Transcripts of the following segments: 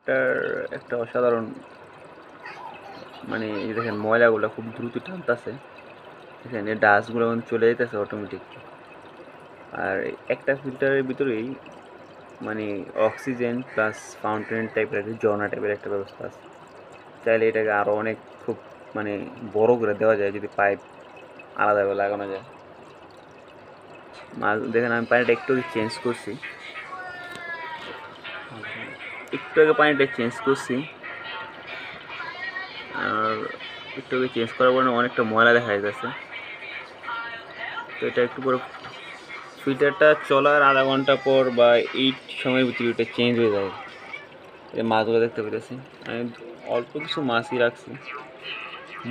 এটার একটা অসাধারণ মানে এই দেখেন ময়লাগুলো খুব দ্রুত টানতেছে, দেখেন এই ডাস্টগুলো কিন্তু চলে যেতেছে অটোমেটিক। আর একটা ফিল্টারের ভিতরেই মানে অক্সিজেন প্লাস ফাউন্টেন টাইপের একটা ঝর্ণা টাইপের একটা ব্যবস্থা আছে। চাইলে এটাকে আরও অনেক খুব মানে বড় করে দেওয়া যায় যদি পাইপ আলাদাভাবে লাগানো যায়। দেখেন আমি পানিটা একটু চেঞ্জ করছি, একটু আগে পানিটা চেঞ্জ করছি। আর একটু আগে চেঞ্জ করার পরে অনেকটা ময়লা দেখা যাচ্ছে। তো এটা একটু পরে ফিল্টারটা চলার আধা ঘন্টা পর বা এই সময়ের ভিতরে এটা চেঞ্জ হয়ে যায়। এই মাছগুলো দেখতে পেতেছি আমি অল্প কিছু মাছই রাখছি।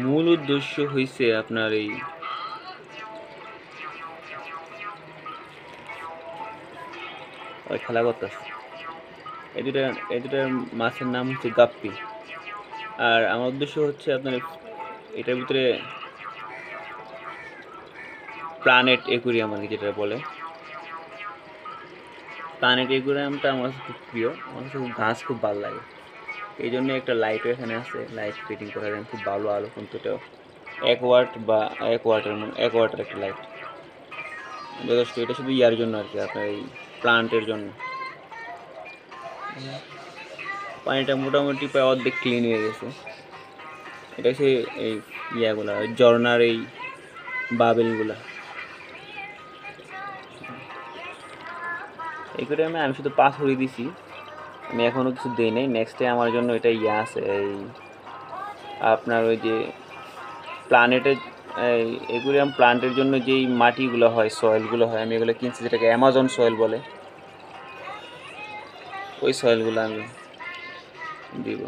মূল উদ্দেশ্য হয়েছে আপনার এই খেলা করতেছে। এই দুটার মাছের নাম হচ্ছে গাপ্পি। আর আমার উদ্দেশ্য হচ্ছে আপনার এটার ভিতরে প্ল্যানেট অ্যাকুরিয়াম আর কি যেটা বলে, প্ল্যানেট অ্যাকুরিয়ামটা আমার কাছে খুব প্রিয়। আমার কাছে গাছ খুব ভালো লাগে, এই জন্য একটা লাইটও এখানে আছে, লাইট ফিটিং করা যায়, খুব ভালো আলো। কিন্তু এটা 1 ওয়াট বা 1 ওয়াটের একটা লাইট যথেষ্ট। এটা শুধু ইয়ার জন্য আর কি, আপনার এই প্লান্টের জন্য। পানিটা মোটামুটি প্রায় অর্ধেক ক্লিন হয়ে গেছে। এটা হচ্ছে এই ইয়াগুলা ঝর্নার এই বাবেলগুলা। এই করে আমি শুধু পাথরই দিছি, আমি এখনও কিছু দিই নাই। নেক্সটে আমার জন্য এটা ইয়া আছে, এই আপনার ওই যে প্ল্যানেটের এই অ্যাকুরিয়াম প্লান্টের জন্য যেই মাটিগুলো হয়, সয়েলগুলো হয়, আমি এগুলো কিনছি, যেটাকে অ্যামাজন সয়েল বলে। ওই সয়েলগুলো আমি দিব।